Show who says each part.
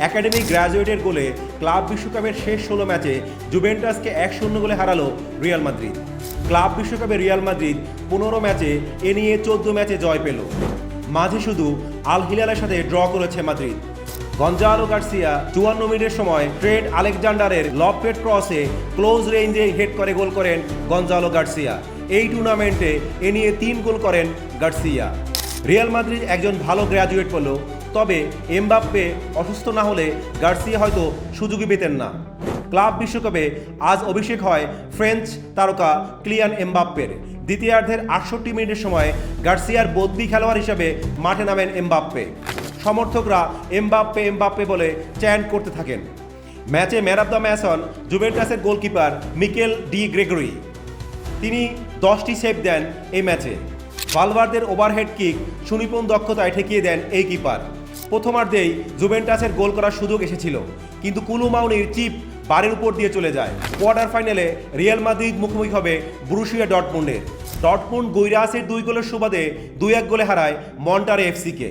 Speaker 1: Academy গ্র্যাজুয়েটের গোলে club বিশ্বকাপের শেষ 16 ম্যাচে জুভেন্টাসকে 1-0 গোলে হারালো রিয়াল মাদ্রিদ। ক্লাব বিশ্বকাপে রিয়াল মাদ্রিদ 15 ম্যাচে এ নিয়ে 14 ম্যাচে জয় পেল। মাঝে শুধু আল হিলালের সাথে ড্র করেছে মাদ্রিদ। গঞ্জালো গার্সিয়া 54 মিনিটের সময় ট্রেন্ট আলেকজান্ডারের লফটেড ক্রসে ক্লোজ রেঞ্জে হেড করে গোল করেন গঞ্জালো গার্সিয়া। এই টুর্নামেন্টে এ নিয়ে 3 গোল করেন গার্সিয়া। রিয়াল মাদ্রিদ একজন ভালো গ্র্যাজুয়েট পেল, তবে এমবাপ্পে অসুস্থ না হলে গার্সিয়া হয়তো সুযোগই পেতেন না। ক্লাব বিশ্বকাপে আজ অভিষেক হয় ফ্রেঞ্চ তারকা কিলিয়ান এমবাপ্পের। দ্বিতীয়ার্ধের 68 মিনিটের সময় গার্সিয়ার বদলি খেলোয়াড় হিসেবে মাঠে নামেন এমবাপ্পে। সমর্থকরা এমবাপ্পে বলে চ্যান্ট করতে থাকেন। ম্যাচে ম্যান অফ দ্য ম্যাচ হন জুভেন্টাসের গোলকিপার মিকেল ডি গ্রেগরি। তিনি 10টি সেভ দেন এই ম্যাচে। ভালভার্দের ওভারহেড কিক সুনিপুণ দক্ষতায় ঠেকিয়ে দেন এই কিপার। প্রথমার্ধেই জুভেন্টাসের গোল করার সুযোগ এসেছিল, কিন্তু কুলুমাউনির চিপ বারের উপর দিয়ে চলে যায়। কোয়ার্টার ফাইনালে রিয়াল মাদ্রিদ মুখোমুখি হবে বরুসিয়া ডর্টমুন্ডের। ডর্টমুন্ড গৈরাসের 2 গোলের সুবাদে 2-1 গোলে হারায় মন্টারে এফসিকে।